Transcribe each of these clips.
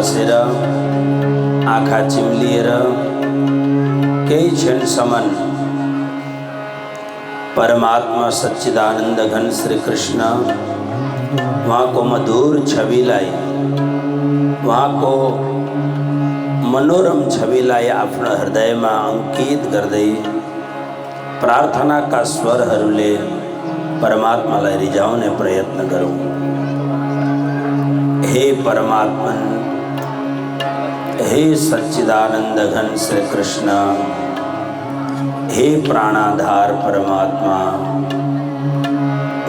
बसेर आँखा चिम्लिएर केही क्षणसम्म परमात्मा सच्चिदानंद घन श्री कृष्ण उहाँको मधुर छविलाई, उहाँको मनोरम छविलाई आफ्नो हृदयमा अंकित गर्दै प्रार्थनाका स्वरहरूले परमात्मालाई रिझाउने प्रयत्न गरौँ। हे परमात्मन, हे सच्चिदानंद घन श्री कृष्ण, हे प्राणाधार परमात्मा,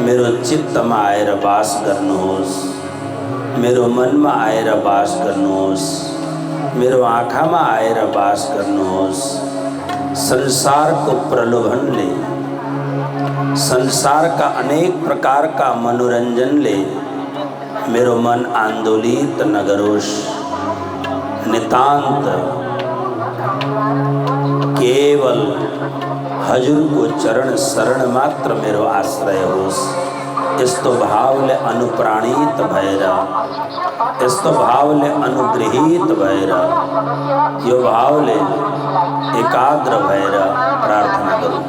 मेरो चित्तमा आएर वास गर्नुहोस्, मेरो मनमा आएर वास गर्नुहोस्, मेरो आँखामा आएर वास गर्नुहोस्। संसारको प्रलोभनले, संसारका अनेक प्रकारका मनोरञ्जनले मेरो मन आन्दोलित नगरोस्। नितान्त केवल हजुरको चरण शरण मात्र मेरो आश्रय होस्। यस्तो भावले अनुप्राणित भएर, यस्तो भावले अनुग्रहित भएर, यो भावले एकाग्र भएर प्रार्थना गरौँ।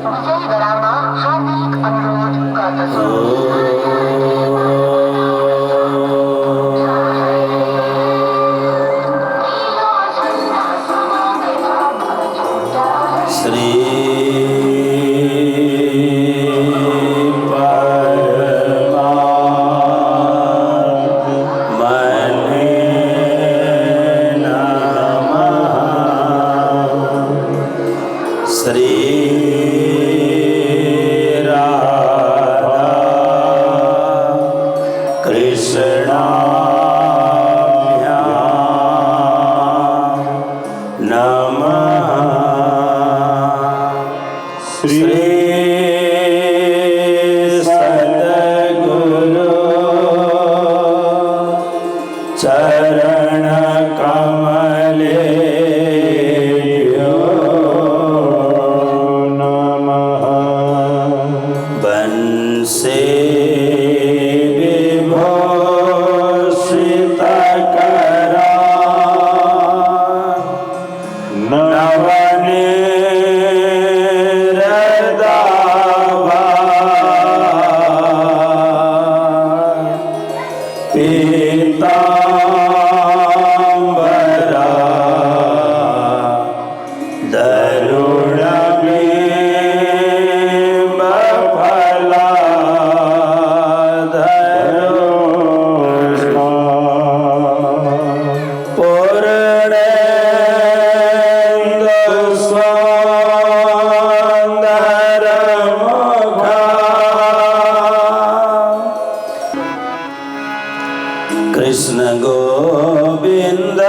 कृष्ण गोविंद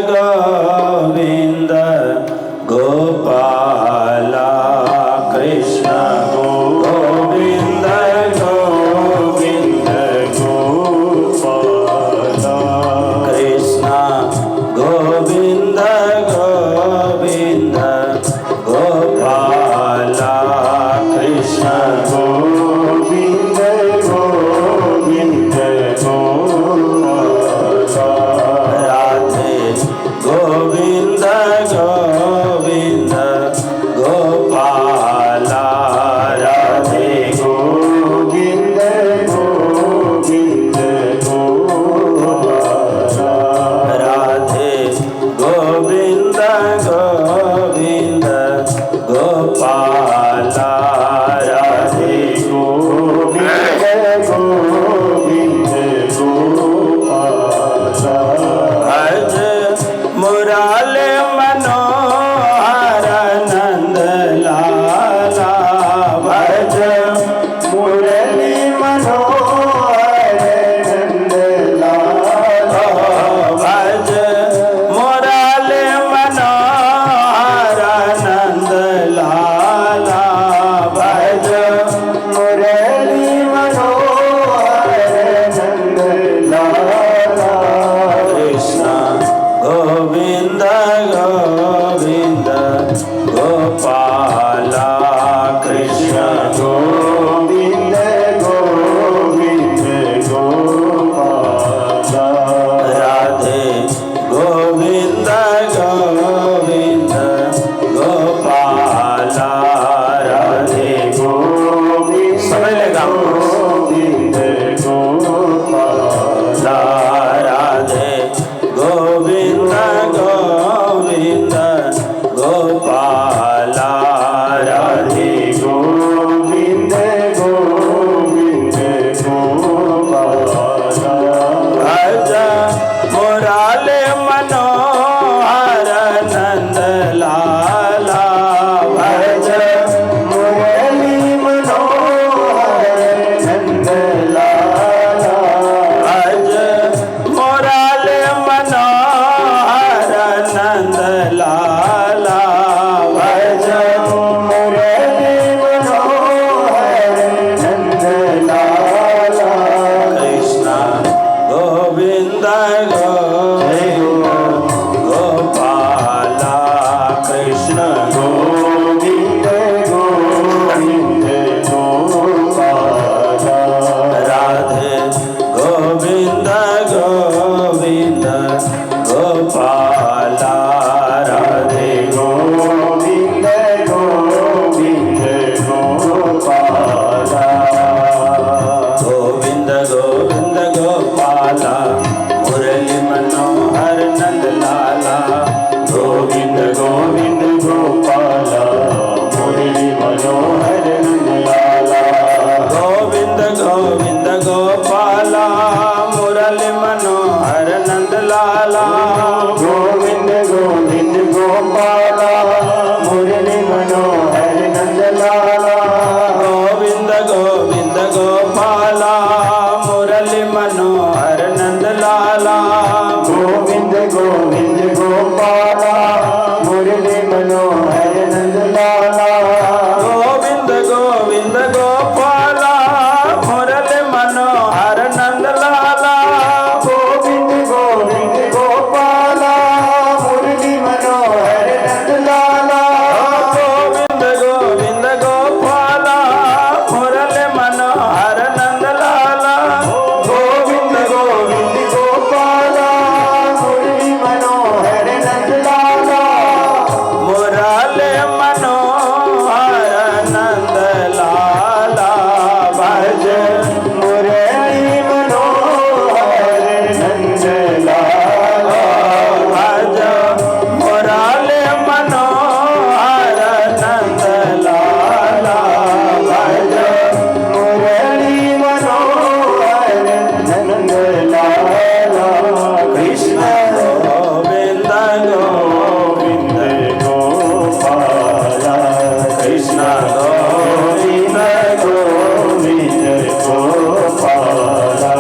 गोविंद गोपाला, कृष्ण गोविंद गोविंद गोपाला, कृष्ण गोविंद गोविंद गोपाला, कृष्ण गोविंद गोविंद गोविंद गोविंद गोपाला, राधे गोविंद गोविंद गोपाला, राधे गोविंद गोविंद गोपाला, राधे गोविंद गोविंद गोपाला। भज मुराले मनोहर नंद लाला, भज मुरली मनोहर नंद लाला, भज मुराले मनोहर नंद लाला, भज मुरली भज मुरली मनोहर नंद लाला भज मुरली मनोहर नंद लाला भज मुरली मनोहर नंद लाला कृष्ण गोविंद गोविंद गोपाला कृष्ण गोविंद गोविंद गोपाला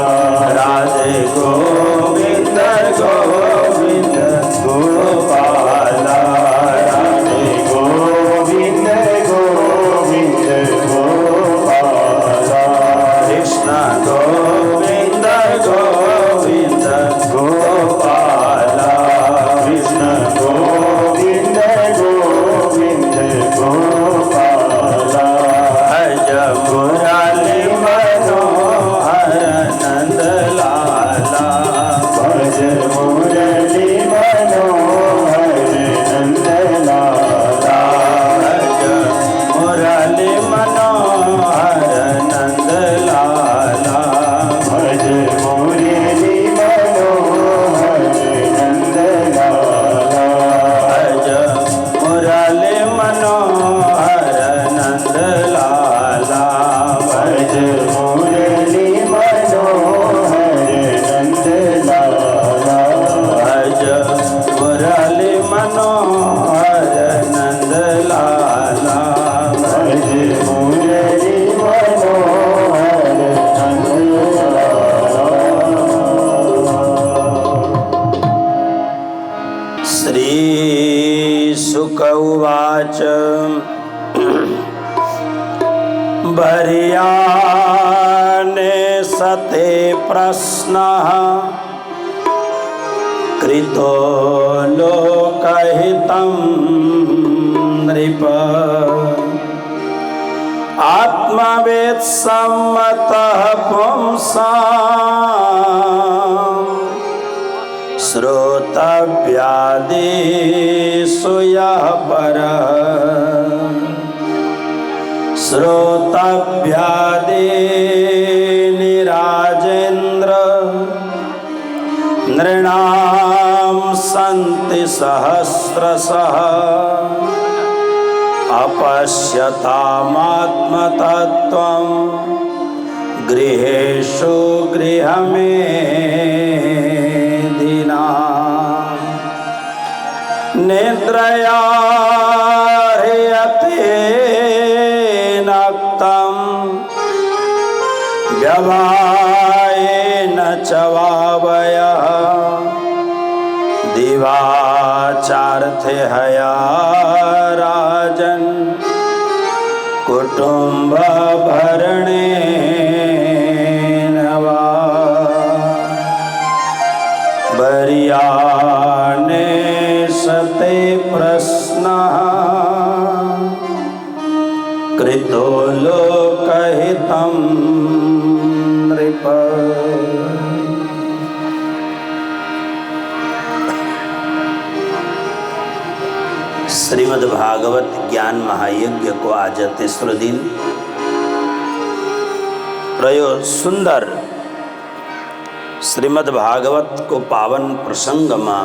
राधे गोविंद गोविंद गोपाला राधे गोविंद गोविंद गोपाला कृष्ण गोविंद गोविंद गोपाला कृष्ण गोविंद गोविंद गोपाला भज मुरली मनोहर नंद लाला भज मुरली मनोहर नंद लाला भज मुरली मनोहर नंद लाला भज मुरली मनोहर नंद लाला भज मुरली मनोहर नंद लाला भज मुरली मनोहर नंद लाला भज मुरली मनोहर नंद लाला भज मुरली मनोहर नंद लाला। श्री शुक उवाच भर्याने सते प्रश्नः कृतो लोकहितं नृप आत्मवेत्सम्मतः पुंसाम् श्रोतव्यादिषु यः परः श्रोतव्यादीनि राजेन्द्र नृणां सन्ति सहस्रशः अपश्यतामात्मतत्त्वं गृहेषु गृहमेधिना निद्रया ह्रियते नक्तं व्यवायेन च वावयः दिवाचार्थे हया राजन् कुटुम्बभरणेन वा वर्याने सते प्रश्नः कृतो लोकहितं नृप। श्रीमद् भागवत ज्ञान महायज्ञ को आज तीसरो दिन रयो सुंदर श्रीमद् भागवत को पावन प्रसंग में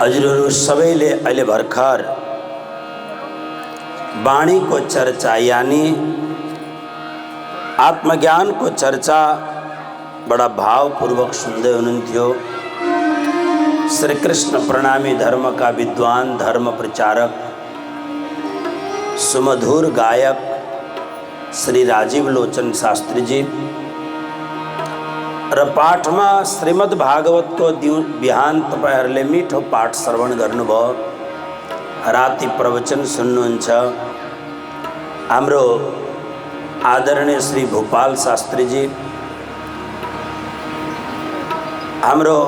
अजरू सवेले अले भरखर वाणी को चर्चा यानी आत्मज्ञान को चर्चा बड़ा भावपूर्वक सुनते हुनुहुन्थ्यो। श्री कृष्ण प्रणामी धर्म का विद्वान धर्म प्रचारक सुमधुर गायक श्री राजीव लोचन शास्त्री जी र पाठ में श्रीमद् भागवत को बिहान तपाईहरुले मीठो पाठ श्रवण गर्नुभयो, राति प्रवचन सुन्नुहुन्छ। हाम्रो आदरणीय श्री भोपाल शास्त्री जी, हाम्रो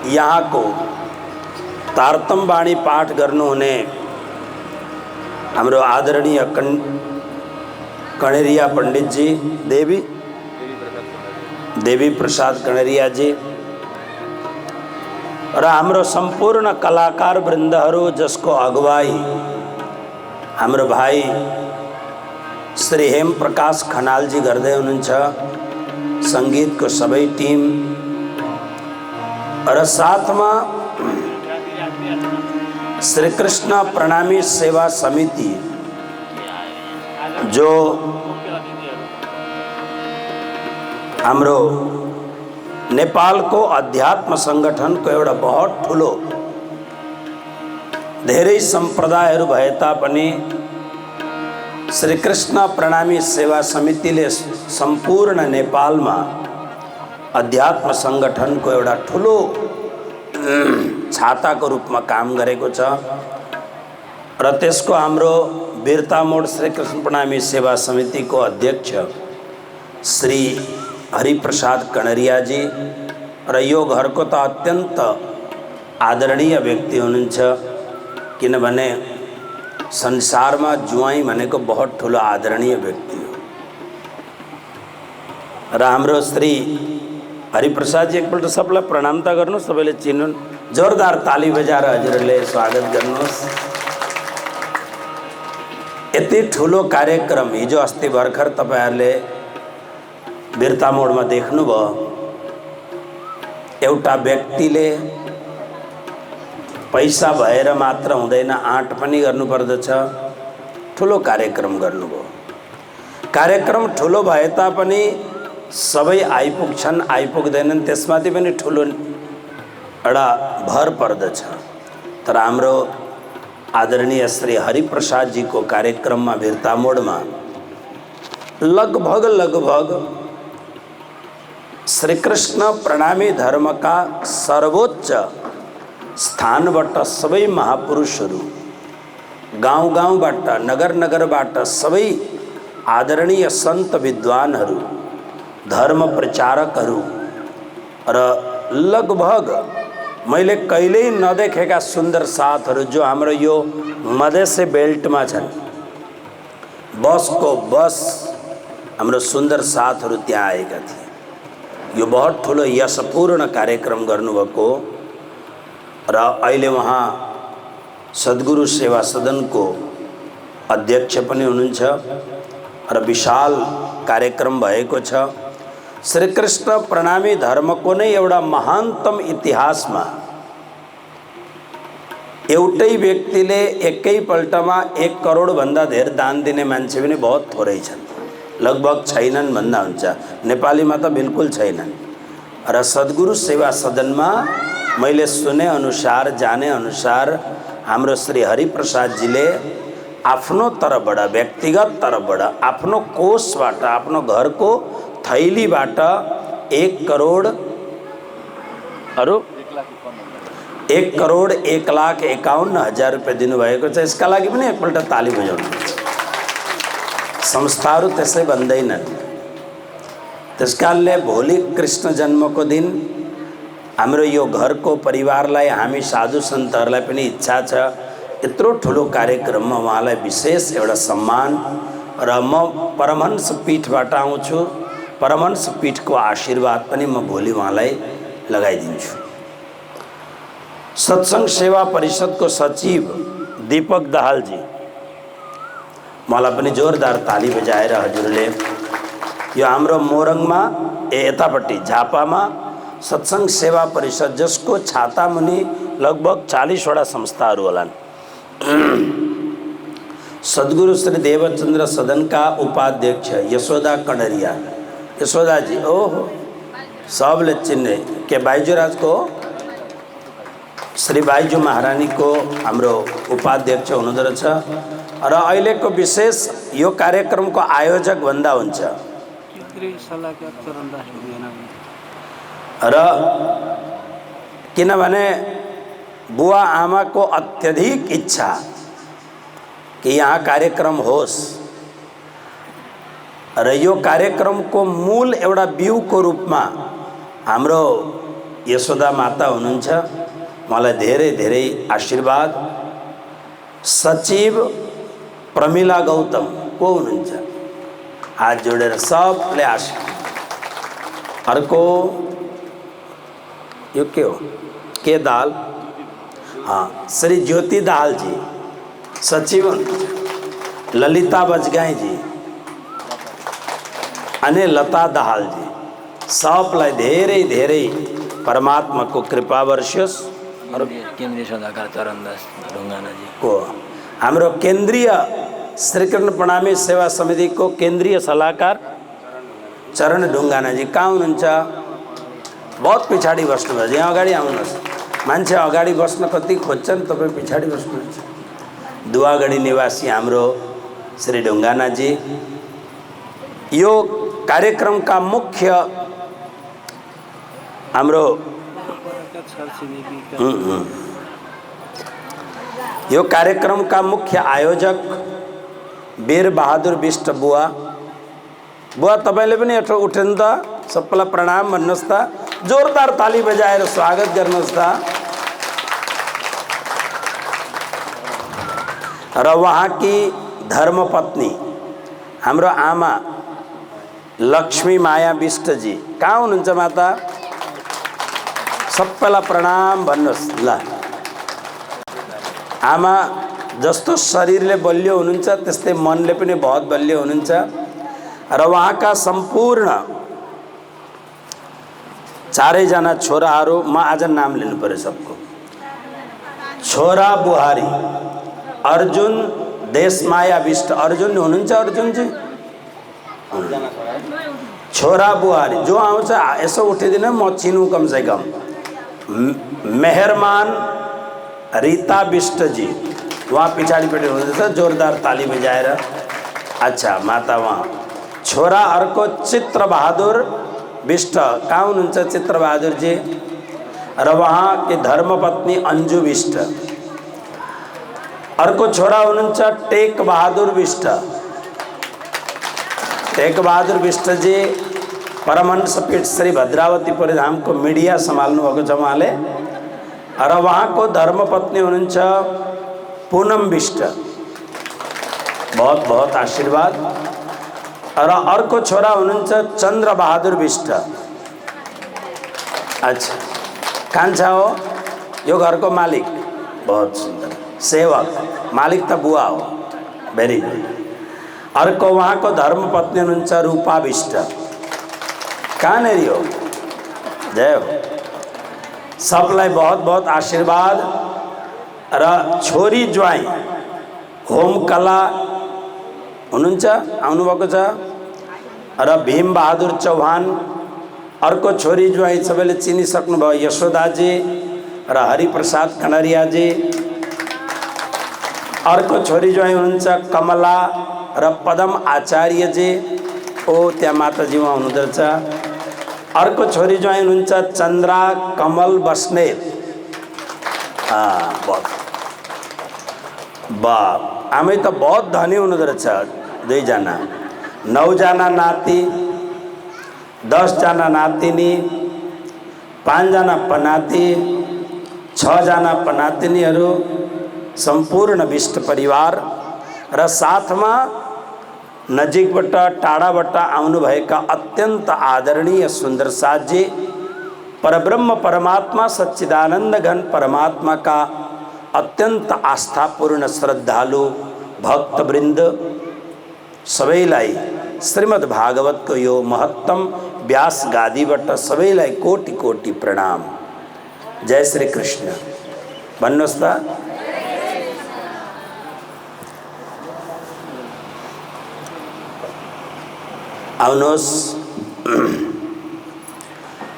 यहाँ को तारतम वाणी पाठ गर्नुहुने हाम्रो आदरणीय कणेरिया पंडित जी, देवी प्रसाद कणेरिया जी र हाम्रो संपूर्ण कलाकार वृन्दहरू जसको अगुवाई हाम्रो भाइ श्री हेम प्रकाश खनालजी गर्दै हुनुहुन्छ, सङ्गीतको सबै टिम र साथमा श्री कृष्ण प्रणामी सेवा समिति जो हाम्रो नेपालको अध्यात्म सङ्गठनको एउटा बहुत ठुलो धेरै सम्प्रदायहरू भए तापनि श्री कृष्ण प्रणामी सेवा समितिले सम्पूर्ण नेपालमा अध्यात्म सङ्गठनको एउटा ठुलो छाताको रूपमा काम गरेको छ र त्यसको हाम्रो बिर्तामोड श्री कृष्ण प्रणामी सेवा समितिको अध्यक्ष श्री हरिप्रसाद कणरियाजी र यो घरको त अत्यन्त आदरणीय व्यक्ति हुनुहुन्छ, किनभने संसारमा जुवाई भनेको बहुत ठुलो आदरणीय व्यक्ति हो। र हाम्रो श्री हरिप्रसादजी एकपल्ट सबैलाई प्रणाम त गर्नुहोस्, सबैले चिन्नुन्, जोरदार ताली बजाएर हजुरहरूले स्वागत गर्नुहोस्। यति ठुलो कार्यक्रम हिजो अस्ति भर्खर तपाईहरुले बिर्तामोडमा देख्नुभयो। एउटा व्यक्तिले पैसा भएर मात्र हुँदैन, आँट पनि गर्नुपर्दछ। ठुलो कार्यक्रम गर्नुभयो। कार्यक्रम ठुलो भए तापनि सबै आइपुग्छन् आइपुग्दैनन्, त्यसमाथि पनि ठुलो एउटा भर पर्दछ। तर हाम्रो आदरणीय श्री हरिप्रसादजीको कार्यक्रममा बिर्तामोडमा लगभग श्री कृष्ण प्रणामी धर्मका सर्वोच्च स्थानबाट सबै महापुरुषहरू, गाउँ-गाउँबाट, नगर-नगरबाट सबै आदरणीय सन्त विद्वानहरू, धर्म प्रचारकहरू र लगभग मैले कहिल्यै नदेखेका सुन्दर साथहरू जो हाम्रो यो मधेसी बेल्टमा छन्, बसको बस हाम्रो सुन्दर साथहरू त्यहाँ आएका थिए। यो बहुत ठुलो यशपूर्ण कार्यक्रम गर्नुभएको र अहिले उहाँ सद्गुरु सेवा सदनको अध्यक्ष पनि हुनुहुन्छ र विशाल कार्यक्रम भएको छ। श्री कृष्ण प्रणामी धर्मको नै एउटा महानतम इतिहासमा एउटै व्यक्तिले एकैपल्टमा 1 करोड भन्दा धेर दान दिने मान्छे पनि बहुत थोरै छन्, लगभग छैनन् भन्दा हुन्छ। नेपालीमा त बिल्कुल छैनन्। र सद्गुरु सेवा सदनमा मैले सुने अनुसार, जाने अनुसार हाम्रो श्री हरिप्रसादजीले आफ्नो तर्फबाट, व्यक्तिगत तर्फबाट, आफ्नो कोषबाट, आफ्नो घरको थैलीबाट 1,01,51,000 रुपियाँ दिनुभएको छ। यसका लागि पनि एकपल्ट ताली बजाउनु। संस्थाहरू त्यसै भन्दैनन्। त्यसकारणले भोलि कृष्ण जन्मको दिन हाम्रो यो घरको परिवारलाई, हामी साधु सन्तहरूलाई पनि इच्छा छ यत्रो ठुलो कार्यक्रममा उहाँलाई विशेष एउटा सम्मान। र म परमहंस पीठबाट आउँछु, परमहंस पीठको आशीर्वाद पनि म भोलि उहाँलाई लगाइदिन्छु। सत्संग सेवा परिषदको सचिव दीपक दाहालजी, मलाई पनि जोरदार ताली बजाएर हजुरले यो हाम्रो मोरङमा यतापट्टि झापामा सत्संग सेवा परिषद, जसको छाता मुनि लगभग 40वटा संस्थाहरू होलान्, सद्गुरु श्री देवचन्द्र सदनका उपाध्यक्ष यशोदा कणरिया, यशोदाजी, ओहो सबले चिन्ने, के बाइजुराजको श्री बाइजु महारानीको हाम्रो उपाध्यक्ष हुनुहुँदो रहेछ। र अहिलेको विशेष यो कार्यक्रमको आयोजक भन्दा हुन्छ। र किनभने बुवा आमाको अत्यधिक इच्छा कि यहाँ कार्यक्रम होस् र यो कार्यक्रमको मूल एउटा बिउको रूपमा हाम्रो यशोदा माता हुनुहुन्छ। मलाई धेरै धेरै आशीर्वाद। सचिव प्रमिला गौतम को हुनुहुन्छ? हात जोडेर सबले आशीर्वाद। अर्को यो के हो? के दाल? हाँ, श्री ज्योति दाहाल जी सचिव हुनुहुन्छ। ललिता बजगाईजी અને લતા દહાલજી सबलाई धेरै धेरै परमात्माको कृपा वर्षोस्। केन्द्रीय सल्लाहकार चरणदास ढुङ्गाना जी को हाम्रो केन्द्रीय श्रीकृष्ण प्रणामी सेवा समितिको केन्द्रीय सल्लाहकार चरण ढुङ्गाना जी कहाँ हुनुहुन्छ? बहुत पछाडि बस्नुभयो। यहाँ अगाडि आउनुहोस्। मान्छे अगाडि बस्न कति खोज्छन्, तपाईँ पछाडि बस्नुहुन्छ। दुवागढी निवासी हाम्रो श्री ढुङ्गाना जी यो कार्यक्रमका मुख्य हाम्रो यो कार्यक्रमका मुख्य आयोजक वीर बहादुर विष्ट बुवा। बुवा तपाईले पनि यत्रो उठ्नु त, सबैलाई प्रणाम भन्नुहोस् त, जोरदार ताली बजाएर स्वागत गर्नुहोस् त। र उहाँकी धर्मपत्नी हाम्रो आमा लक्ष्मी माया विष्टजी कहाँ हुनुहुन्छ माता? सबैलाई प्रणाम भन्नुहोस् ल। आमा जस्तो शरीरले बलियो हुनुहुन्छ त्यस्तै मनले पनि बहुत बलियो हुनुहुन्छ। र उहाँका सम्पूर्ण चारैजना छोराहरू, म आज नाम लिनु पर्यो सबको। छोरा बुहारी अर्जुन देशमाया विष्ट। अर्जुन हुनुहुन्छ अर्जुनजी? छोरा बुहारी जो आउँछ यसो उठिदिनु, म चिनु कम से कम। मेहरमान रीता विष्टजी वहाँ पछाडिपट्टि हुनुहुन्छ, जोरदार ताली बजाएर। अच्छा माता वहाँ। छोरा अर्को चित्र बहादुर विष्ट कहाँ हुनुहुन्छ चित्र बहादुर जी? र वहाँ की धर्मपत्नी अंजू विष्ट। अर्को छोरा हुनुहुन्छ टेक बहादुर विष्ट। टेक बहादुर विष्ट जी परमहंस पीठ श्री भद्रावतीपुरी धामको मिडिया सम्हाल्नु भएको छ उहाँले। र उहाँको धर्मपत्नी हुनुहुन्छ पूनम विष्ट। बहुत बहुत आशीर्वाद। र अर्को छोरा हुनुहुन्छ चन्द्र बहादुर विष्ट। अच्छा कान्छा हो यो घरको मालिक, बहुत सुन्दर सेवक, मालिक त बुवा हो। Very good. अर्को उहाँको धर्मपत्नी हुनुहुन्छ रूपा विष्ट। कहाँनिर हो? जय हो। सबलाई बहुत बहुत आशीर्वाद। र छोरी ज्वाइँ होमकला हुनुहुन्छ, आउनुभएको छ। र भीम बहादुर चौहान। अर्को छोरी ज्वाइँ सबैले चिनिसक्नुभयो यशोदाजी र हरिप्रसाद कनरियाजी। अर्को छोरी ज्वाइँ हुनुहुन्छ कमला र पदम आचार्यजी। ओ त्यहाँ माताजी उहाँ हुनुहुँदो रहेछ। अर्को छोरी ज्वाइँ हुनुहुन्छ चन्द्रा कमल बस्नेत। बहुत बा आमै त बहुत धनी हुनुहुँदो रहेछ। 2 जना, 9 जना नाति, 10 जना नातिनी, 5 जना पनाति, 6 जना पनातिनीहरू, सम्पूर्ण विष्ट परिवार। र साथमा नजिकबाट टाढाबाट आउनुभएका अत्यन्त आदरणीय सुन्दर साथजी, परब्रह्म परमात्मा सच्चिदानंद घन परमात्मा का अत्यंत आस्थापूर्ण श्रद्धालु भक्तवृन्द सबैलाई श्रीमद् भागवतको यो महत्तम व्यास गादीबाट सबैलाई कोटि कोटि प्रणाम। जय श्री कृष्ण भन्नुहोस् त। आउनुहोस्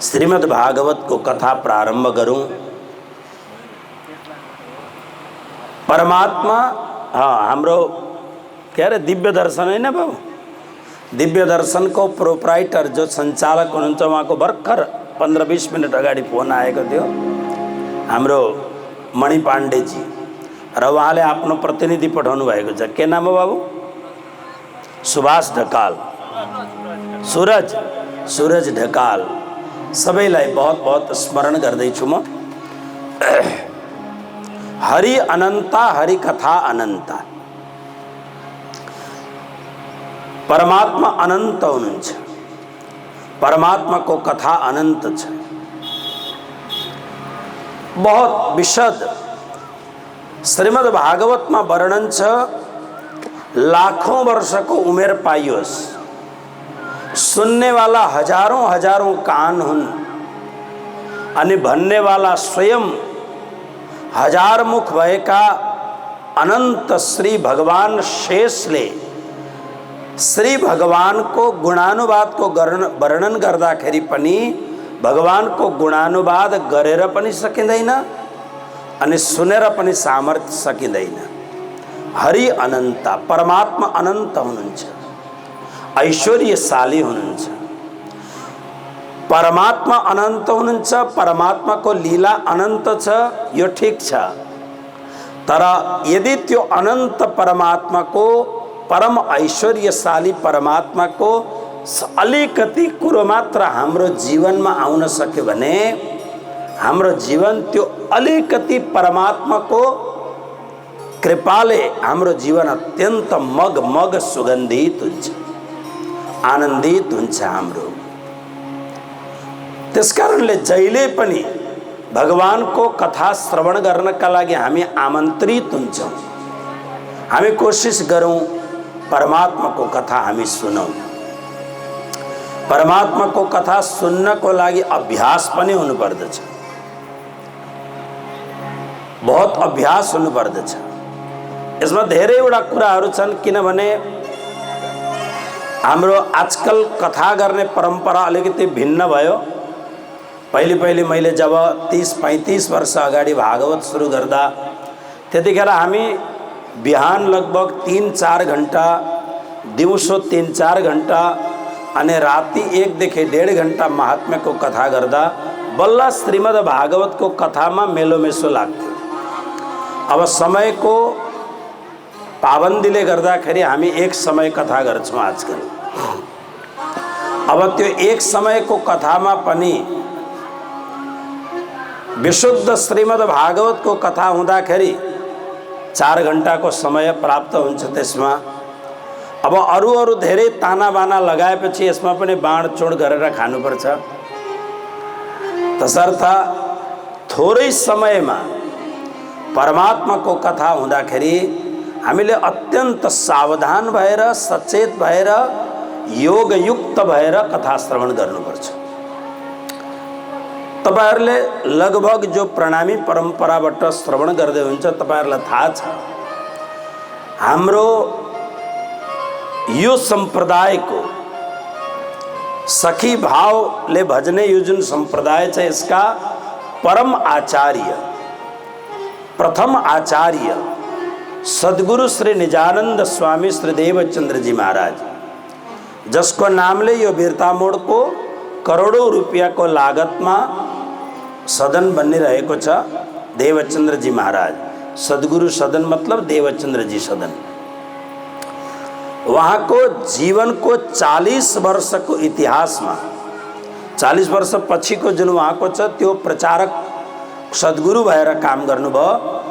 श्रीमद् भागवत को कथा प्रारंभ करूं। परमात्मा हाम्रो के अरे दिव्य दर्शन है ना बाबू, दिव्य दर्शन को प्रोप्राइटर जो संचालक हुनुहुन्छ उहाँको भर्खर 15-20 मिनट अगाडि फोन आएको थियो हाम्रो मणि पाण्डेजी, र उहाँले आफ्नो प्रतिनिधि पठाउनु भएको छ। के नाम हो बाबू? सुभाष ढकाल, सूरज ढकाल। सबैलाई बहुत बहुत स्मरण गर्दैछु म। हरि अनंता, हरि कथा अनंता। परमात्मा अनंत हुनुहुन्छ, परमात्मा को कथा अनंत छ। बहुत विशद श्रीमद् भागवत में वर्णन छ लाखों वर्ष को उमेर पाइयोस्, सुन्ने वाला हजारों हजारों कान हुन् अनि भन्ने वाला स्वयं हजार मुख भएका अनंत श्री भगवान शेषले श्री भगवान को गुणानुवाद को वर्णन गर्दाखेरि पनि भगवान को गुणानुवाद गरेर पनि सकिँदैन अनि सुनेर पनि सामर्थ्य सकिँदैन। हरि अनन्त, परमात्मा अनन्त हुनुहुन्छ, ऐश्वर्यशाली हुनुहुन्छ। परमात्मा अनन्त हुनुहुन्छ, परमात्मा को लीला अनंत छ, यो ठीक छ। तर यदि त्यो अनंत परमात्मा को, परम ऐश्वर्यशाली परमात्मा को अलिकति कुरो मात्र हाम्रो जीवनमा आउन सक्यो भने हाम्रो जीवन त्यो अलिकति परमात्मा को कृपाले हाम्रो जीवन अत्यंत मग सुगन्धित हुन्छ, आनन्दित हुन्छ हाम्रो। त्यसकारणले जहिले पनि भगवान को कथा श्रवण गर्नका लागि हामी आमन्त्रित हुन्छौं। हामी कोशिश गरौं परमात्मा को कथा हामी सुनौं। परमात्मा को कथा सुन्नको लागि अभ्यास पनि हुनुपर्दछ, बहुत अभ्यास हुनुपर्दछ। यसमा धेरैवटा कुराहरू छन्, किनभने हाम्रो आजकल कथा गर्ने परम्परा अलिकति भिन्न भयो। पहिले मैले जब 30-35 वर्ष अगाडि भागवत सुरु गर्दा त्यतिखेर हामी बिहान लगभग 3-4 घण्टा, दिउँसो 3-4 घण्टा अनि राति 1 देखि 1.5 घण्टा महात्म्य को कथा गर्दा बल्ल श्रीमद् भागवत को कथामा मेलोमेसो लाग्थ्यो। अब समय को पाबन्दीले गर्दाखेरि हामी एक समय कथा गर्छौं आजकल। अब त्यो एक समय को कथामा पनि विशुद्ध श्रीमद् भागवत को कथा हुँदाखेरि 4 घण्टा को समय प्राप्त हुन्छ। त्यसमा अब अरू धेरै ताना बाना लगाएपछि यसमा पनि बाँडचुँड गरेर खानुपर्छ। तसर्थ थोरै समयमा परमात्मा को कथा हुँदाखेरि हामीले अत्यन्त सावधान भएर, सचेत भएर, योगयुक्त भएर कथा श्रवण गर्नुपर्छ। तपाईहरुले लगभग जो प्रणामी परम्पराबाट श्रवण गर्दै हुन्छ तपाईहरुलाई थाहा छ, हाम्रो यो सम्प्रदायको सखी भावले भजने यो जुन सम्प्रदाय छ यसका परम आचार्य, प्रथम आचार्य सद्गुरु श्री निजानंद स्वामी श्री देवचंद्र जी महाराज, जसको नामले यो बिरतामोड को करोड़ों रुपया को लागत में सदन बनिरहेको छ, देवचंद्र जी महाराज। सद्गुरु सदन मतलब देवचंद्र जी सदन। वहाँ को जीवन को 40 वर्ष को इतिहास में 40 वर्ष पछि को जुन वहाँ को छ त्यो प्रचारक सद्गुरु भएर काम गर्नुभयो।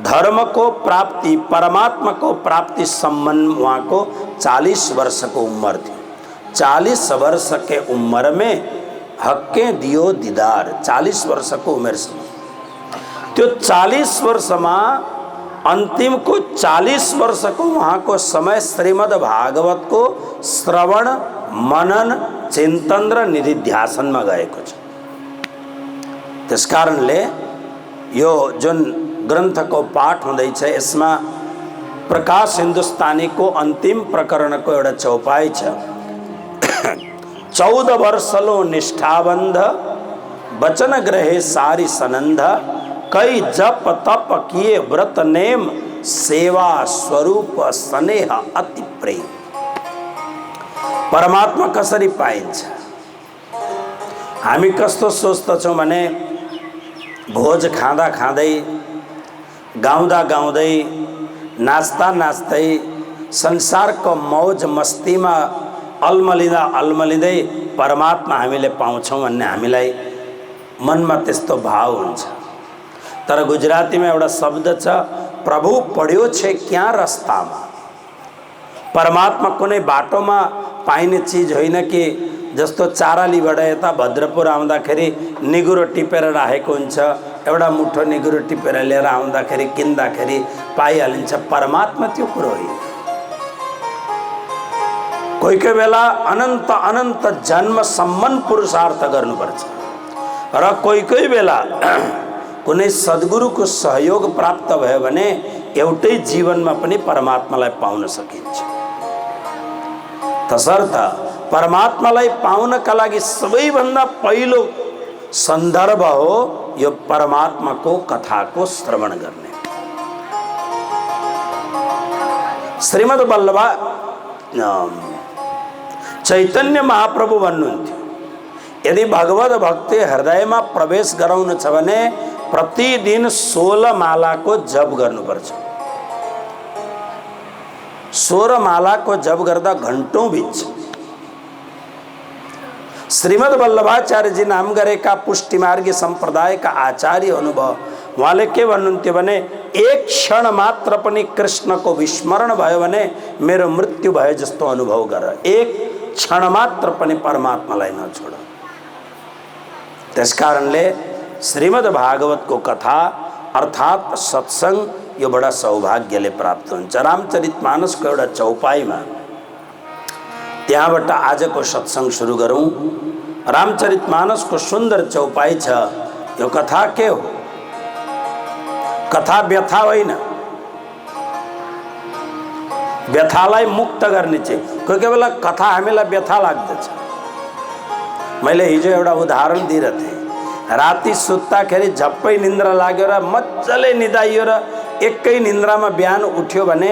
धर्म को प्राप्ति, परमात्मा को प्राप्ति सम्बन्ध वहाँ को 40 वर्ष को उम्र थी। 40 वर्ष के उम्र में हक्के दियो दीदार, 40 वर्ष को उम्र से त्यो 40 वर्ष में अंतिम को 40 वर्ष को वहाँ को समय श्रीमद् भागवत को श्रवण, मनन, चिंतन र निधिध्यासन में गएको छ। त्यसकारणले यो जुन ग्रंथ को पाठ हुँदैछ यसमा प्रकाश हिंदुस्तानी को अंतिम प्रकरण को एउटा चौपाई छ। 14 वर्षलो निष्ठाबंध वचन ग्रहे सारी सनंद, कई जप तप किए व्रत नेम, सेवा स्वरूप स्नेह अति प्रेम। परमात्मा कसरी पाइन्छ? हामी कस्तो सोच्दछौं भने भोज खाँदा खाँदै, गाउँदा गाउँदै, नाच्दा नाच्दै, संसारको मौज मस्तीमा अल्मलिँदै परमात्मा हामीले पाउँछौं भन्ने हामीलाई मनमा त्यस्तो भाव हुन्छ। तर गुजराती में एउटा शब्द छ, प्रभु पढ्यो छे क्या रस्तामा। परमात्मा कुनै बाटोमा पाइने चीज होइन कि जस्तो चारालीबाट यता भद्रपुर आउँदाखेरि निगुरो टिपेर राखेको हुन्छ, एउटा मुठो निगुरो टिपेर लिएर आउँदाखेरि किन्दाखेरि पाइहालिन्छ। परमात्मा त्यो कुरो होइन। कोही कोही बेला अनन्त अनन्त जन्मसम्म पुरुषार्थ गर्नुपर्छ र कोही कोही बेला कुनै सद्गुरुको सहयोग प्राप्त भयो भने एउटै जीवनमा पनि परमात्मालाई पाउन सकिन्छ। तसर्थ परमात्मालाई पाउनका लागि सबैभन्दा पहिलो सन्दर्भ हो यो परमात्माको कथाको श्रवण गर्ने। श्रीमद् वल्लभा चैतन्य महाप्रभु भन्नुहुन्थ्यो, यदि भगवत भक्ति हृदयमा प्रवेश गराउन छ भने प्रतिदिन 16 मालाको जप गर्नुपर्छ। 16 मालाको जप गर्दा घण्टौं बित्छ। श्रीमद् वल्लभाचार्यजी नाम गरेका पुष्टिमार्गी सम्प्रदायका आचार्य अनुभव उहाँले के भन्नुहुन्थ्यो भने एक क्षण मात्र पनि कृष्णको विस्मरण भयो भने मेरो मृत्यु भयो जस्तो अनुभव गर। एक क्षण मात्र पनि परमात्मालाई नछोड। त्यसकारणले श्रीमद् भागवतको कथा अर्थात् सत्संग यो बडा सौभाग्यले प्राप्त हुन्छ। रामचरितमानसको एउटा चौपाईमा त्यहाँबाट आजको सत्संग सुरु गरौँ। रामचरितमानसको सुन्दर चौपाई छ। यो कथा के हो? कथा व्यथा होइन, व्यथालाई मुक्त गर्ने चाहिँ। कोही कोही बेला कथा हामीलाई व्यथा लाग्दछ। मैले हिजो एउटा उदाहरण दिइरहेको थिएँ। राति सुत्दाखेरि झप्पै निन्द्रा लाग्यो र मजाले निदाइयो र एकै निन्द्रामा बिहान उठ्यो भने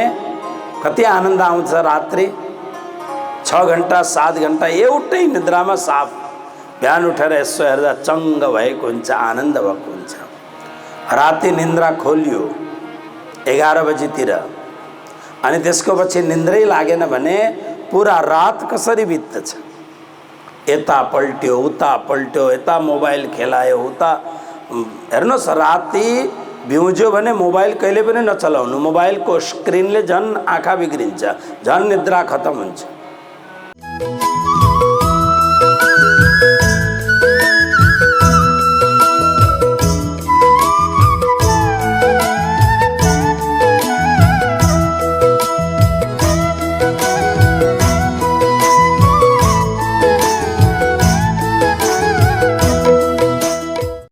कति आनन्द आउँछ। रात्रि 6 घण्टा 7 घण्टा एउटै निद्रामा साफ बिहान उठेर यसो हेर्दा चङ्ग भएको हुन्छ, आनन्द भएको हुन्छ। राति निन्द्रा खोलियो 11 बजीतिर अनि त्यसको पछि निन्द्रै लागेन भने पुरा रात कसरी बित्दछ? यता पल्ट्यो उता पल्ट्यो, यता मोबाइल खेलायो उता। हेर्नुहोस्, राति बिउज्यो भने मोबाइल कहिले पनि नचलाउनु। मोबाइलको स्क्रिनले झन् आँखा बिग्रिन्छ, झन् निद्रा खतम हुन्छ।